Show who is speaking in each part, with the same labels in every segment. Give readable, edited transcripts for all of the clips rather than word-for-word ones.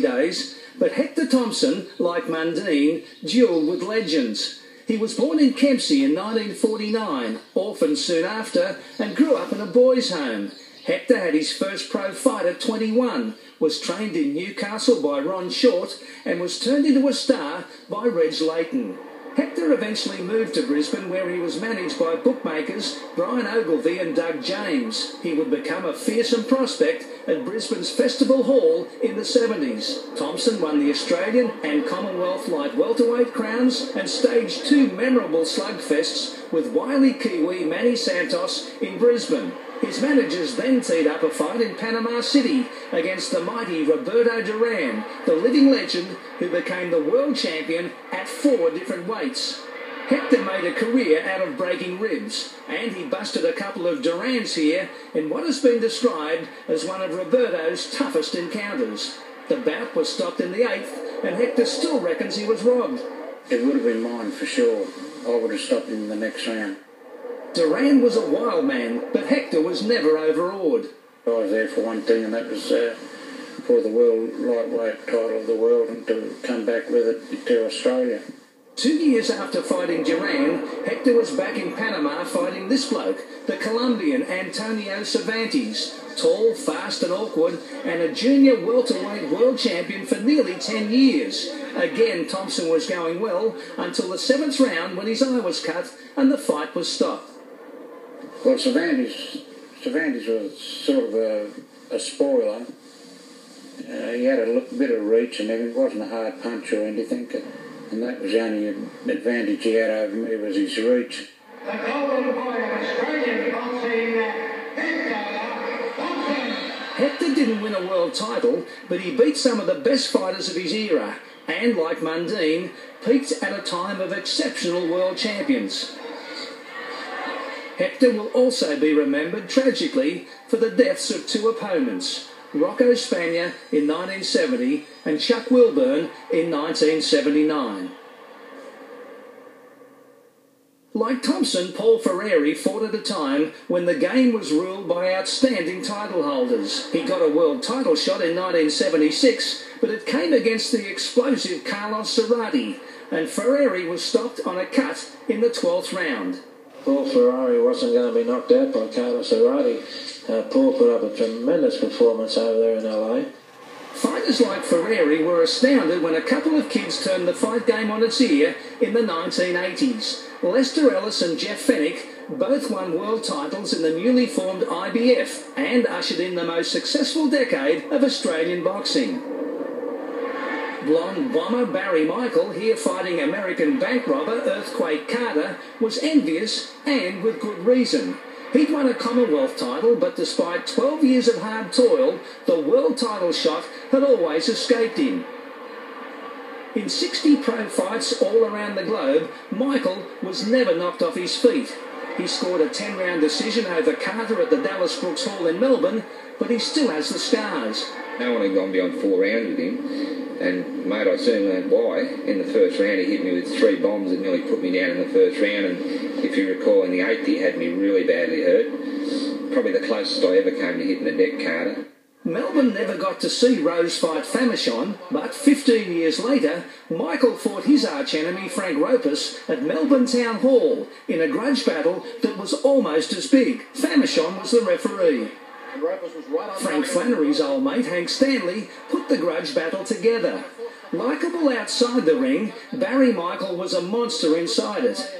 Speaker 1: days, but Hector Thompson, like Mundine, duelled with legends. He was born in Kempsey in 1949, orphaned soon after, and grew up in a boys' home. Hector had his first pro fight at 21, was trained in Newcastle by Ron Short, and was turned into a star by Reg Layton. Hector eventually moved to Brisbane, where he was managed by bookmakers Brian Ogilvie and Doug James. He would become a fearsome prospect at Brisbane's Festival Hall in the 70s. Thompson won the Australian and Commonwealth light welterweight crowns and staged two memorable slugfests with wily Kiwi Manny Santos in Brisbane. His managers then teed up a fight in Panama City against the mighty Roberto Duran, the living legend who became the world champion at 4 different weights. Hector made a career out of breaking ribs, and he busted a couple of Durans here in what has been described as one of Roberto's toughest encounters. The bout was stopped in the 8th, and Hector still reckons he was robbed.
Speaker 2: It would have been mine for sure. I would have stopped him in the next round.
Speaker 1: Duran was a wild man, but Hector was never overawed.
Speaker 2: I was there for one thing, and that was for the world lightweight title of the world, and to come back with it to Australia.
Speaker 1: 2 years after fighting Duran, Hector was back in Panama fighting this bloke, the Colombian Antonio Cervantes, tall, fast and awkward, and a junior welterweight world champion for nearly 10 years. Again, Thompson was going well until the 7th round when his eye was cut and the fight was stopped.
Speaker 2: Well, Cervantes was sort of a spoiler. He had a bit of reach and everything. It wasn't a hard punch or anything. And that was the only advantage he had over me, was his reach.
Speaker 3: The golden boy of Australian boxing, Hector Thompson.
Speaker 1: Hector didn't win a world title, but he beat some of the best fighters of his era, and, like Mundine, peaked at a time of exceptional world champions. Hector will also be remembered tragically for the deaths of 2 opponents, Rocco Spagna in 1970 and Chuck Wilburn in 1979. Like Thompson, Paul Ferreri fought at a time when the game was ruled by outstanding title holders. He got a world title shot in 1976, but it came against the explosive Carlos Cerrati, and Ferreri was stopped on a cut in the 12th round.
Speaker 4: Paul Ferreri wasn't going to be knocked out by Carlos Cerrati. Paul put up a tremendous performance over there in LA.
Speaker 1: Fighters like Ferreri were astounded when a couple of kids turned the fight game on its ear in the 1980s. Lester Ellis and Jeff Fenech both won world titles in the newly formed IBF and ushered in the most successful decade of Australian boxing. Blonde bomber Barry Michael, here fighting American bank robber Earthquake Carter, was envious, and with good reason. He'd won a Commonwealth title, but despite 12 years of hard toil, the world title shot had always escaped him. In 60 pro fights all around the globe, Michael was never knocked off his feet. He scored a 10-round decision over Carter at the Dallas Brooks Hall in Melbourne, but he still has the scars.
Speaker 5: No one had gone beyond 4 rounds with him. And, mate, I soon learned why. In the first round, he hit me with 3 bombs that nearly put me down in the first round. And if you recall, in the 8th, he had me really badly hurt. Probably the closest I ever came to hitting a deck, Carter.
Speaker 1: Melbourne never got to see Rose fight Famechon, but 15 years later, Michael fought his archenemy Frank Ropus at Melbourne Town Hall in a grudge battle that was almost as big. Famechon was the referee. Frank Flannery's old mate, Hank Stanley, put the grudge battle together. Likeable outside the ring, Barry Michael was a monster inside it.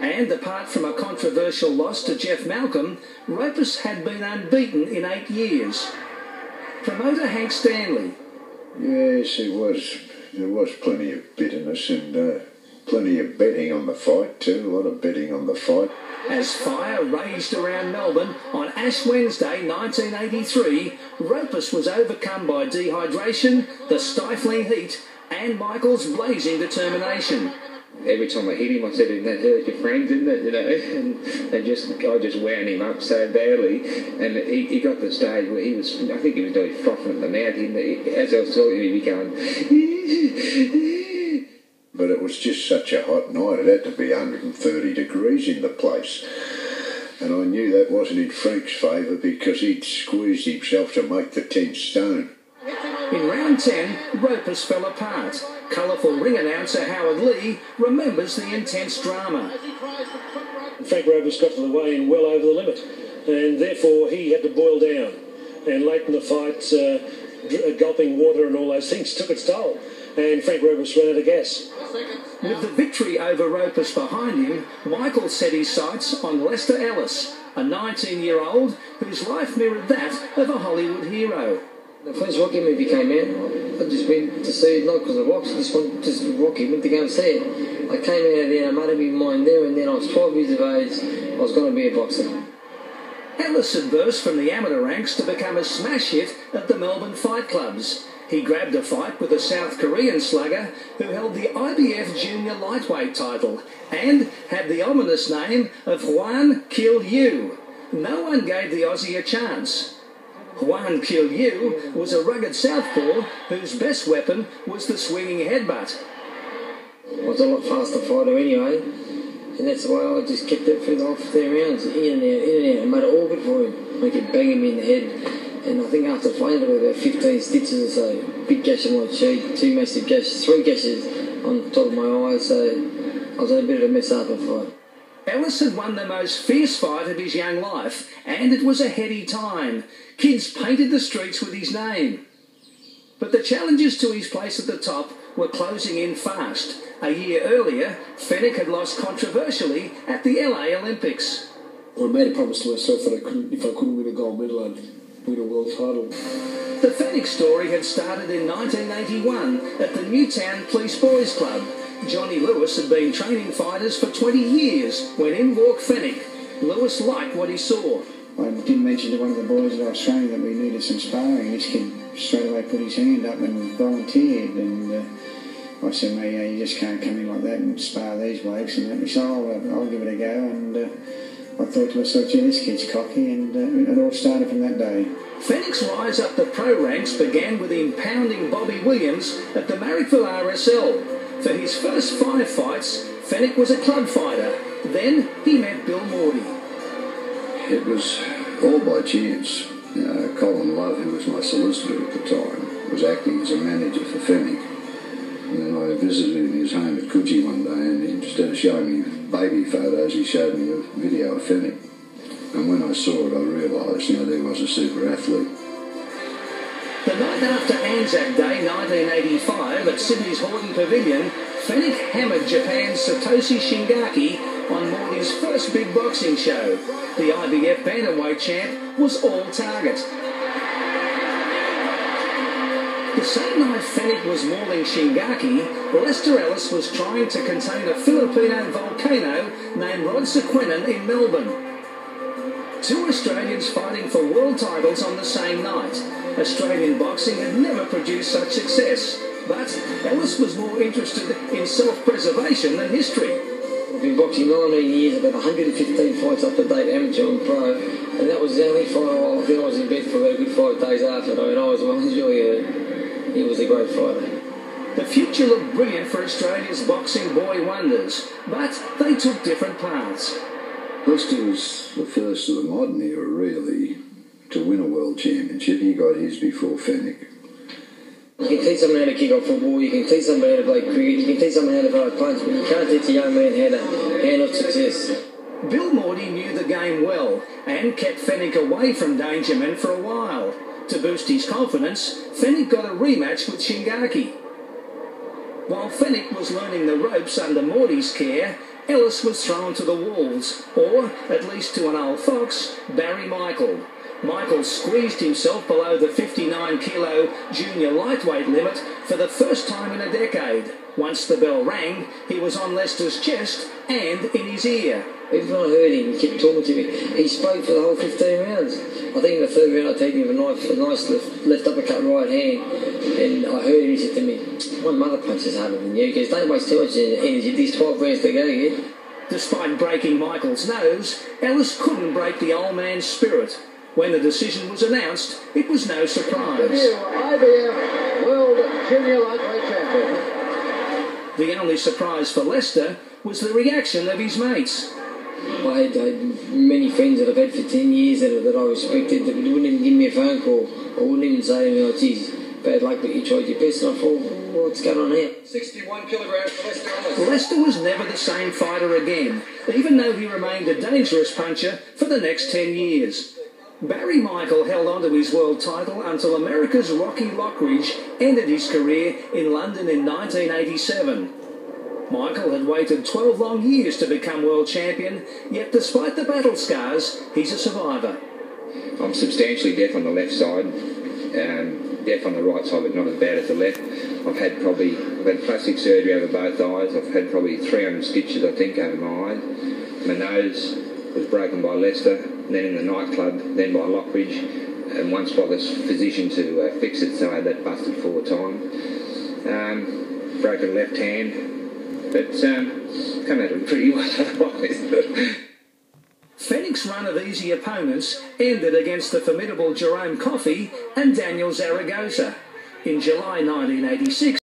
Speaker 1: And apart from a controversial loss to Jeff Malcolm, Ropus had been unbeaten in 8 years. Promoter Hank Stanley.
Speaker 6: Yes, there was plenty of bitterness and plenty of betting on the fight too, a lot of betting on the fight.
Speaker 1: As fire raged around Melbourne on Ash Wednesday 1983, Ropus was overcome by dehydration, the stifling heat, and Michael's blazing determination.
Speaker 5: Every time I hit him, I said, "That hurt your friend, didn't it?" You know, and I just wound him up so badly, and he got to the stage where I think he was doing frothing at the mouth. As I was talking, he'd be going.
Speaker 6: But it was just such a hot night. It had to be 130 degrees in the place, and I knew that wasn't in Frank's favour because he'd squeezed himself to make the 10 stone.
Speaker 1: In round 10, ropers fell apart. Colourful ring announcer Howard Lee remembers the intense drama.
Speaker 7: Frank Roper's got to the weigh-in well over the limit, and therefore he had to boil down. And late in the fight, gulping water and all those things took its toll, and Frank Roper's ran out of gas.
Speaker 1: With the victory over ropers behind him, Michael set his sights on Lester Ellis, a 19-year-old whose life mirrored that of a Hollywood hero.
Speaker 8: The first Rocky movie came out, I just went to see it, not because of Rocky, just Rocky, went to go and see it. I came out of there, I made up my mind there and then, I was 12 years of age, I was going to be a boxer.
Speaker 1: Ellis had burst from the amateur ranks to become a smash hit at the Melbourne fight clubs. He grabbed a fight with a South Korean slugger who held the IBF junior lightweight title and had the ominous name of Juan Kill You. No one gave the Aussie a chance. Juan Kill You was a rugged southpaw whose best weapon was the swinging headbutt.
Speaker 8: I was a lot faster fighter anyway, and that's why I just kept it for the off 15 rounds, in and out, and made it all good for him. I kept banging me in the head, and I think after fighting it, about 15 stitches or so, big gash on my cheek, 2 massive gashes, 3 gashes on the top of my eye, so I was in a bit of a mess after the fight.
Speaker 1: Ellis had won the most fierce fight of his young life, and it was a heady time. Kids painted the streets with his name. But the challenges to his place at the top were closing in fast. A year earlier, Fenech had lost controversially at the LA Olympics.
Speaker 9: I made a promise to myself that if I couldn't win a gold medal, I'd win a world title.
Speaker 1: The Fenech story had started in 1981 at the Newtown Police Boys Club. Johnny Lewis had been training fighters for 20 years when in walked Fenech. Lewis liked what he saw.
Speaker 2: I did mention to one of the boys that I was training that we needed some sparring. This kid straight away put his hand up and volunteered, and I said, mate, you just can't come in like that and spar these blokes. And he said, I'll give it a go. And I thought to myself, gee, this kid's cocky, and it all started from that day.
Speaker 1: Fenech's rise up the pro ranks began with him pounding Bobby Williams at the Marrickville RSL. For his first 5 fights, Fenech was a club fighter. Then he met Bill Morty.
Speaker 6: It was all by chance. Colin Love, who was my solicitor at the time, was acting as a manager for Fenech. And then I visited in his home at Coogee one day, and instead of showing me baby photos, he showed me a video of Fenech. And when I saw it, I realised, there was a super athlete.
Speaker 1: The night after Anzac Day 1985 at Sydney's Horton Pavilion, Fenech hammered Japan's Satoshi Shingaki on Morty's first big boxing show. The IBF bantamweight champ was all target. The same night Fenech was mauling Shingaki, Lester Ellis was trying to contain a Filipino volcano named Rod Sequenin in Melbourne. 2 Australians fighting for world titles on the same night. Australian boxing had never produced such success, but Ellis was more interested in self-preservation than history.
Speaker 8: I've been boxing 19 years, about 115 fights up to date, amateur and pro, and that was the only fight I think I was in bed for about a good 5 days after, and I was well enjoying it. He was a great fighter.
Speaker 1: The future looked brilliant for Australia's boxing boy wonders, but they took different paths.
Speaker 6: Lester was the first of the modern era, really, to win a world championship. He got his before Fenech.
Speaker 8: You can teach someone how to kick off football, you can teach someone how to play cricket, you can teach someone how to throw a punch, but you can't teach a young man how to handle success.
Speaker 1: Bill Morty knew the game well and kept Fenech away from danger men for a while. To boost his confidence, Fenech got a rematch with Shingaki. While Fenech was learning the ropes under Morty's care, Ellis was thrown to the wolves, or, at least to an old fox, Barry Michael. Michael squeezed himself below the 59-kilo junior lightweight limit for the first time in a decade. Once the bell rang, he was on Lester's chest and in his ear.
Speaker 8: Even when I heard him, he kept talking to me. He spoke for the whole 15 rounds. I think in the 3rd round I taken him a nice left uppercut right hand, and I heard him, he said to me, my mother punches harder than you, because don't waste too much energy. These 12 rounds to go, yeah?
Speaker 1: Despite breaking Michael's nose, Ellis couldn't break the old man's spirit. When the decision was announced, it was no surprise.
Speaker 3: IBF World Junior Lightweight Champion.
Speaker 1: The only surprise for Lester was the reaction of his mates.
Speaker 8: I had many friends that I've had for 10 years that I respected that wouldn't even give me a phone call. I wouldn't even say to me, oh geez, bad luck, but you tried your best. And I thought, what's going on here?
Speaker 5: 61 kilograms for Lester Ellis.
Speaker 1: Lester was never the same fighter again, even though he remained a dangerous puncher for the next 10 years. Barry Michael held on to his world title until America's Rocky Lockridge ended his career in London in 1987. Michael had waited 12 long years to become world champion, yet despite the battle scars, he's a survivor.
Speaker 5: I'm substantially deaf on the left side, deaf on the right side, but not as bad as the left. I've had plastic surgery over both eyes. I've had probably 300 stitches, I think, over my eyes. My nose was broken by Lester, then in the nightclub, then by Lockridge, and once by the physician to fix it, so I had that busted 4 times. Broken left hand, but come out of it pretty well otherwise.
Speaker 1: Fenech's run of easy opponents ended against the formidable Jerome Coffey and Daniel Zaragoza. In July 1986,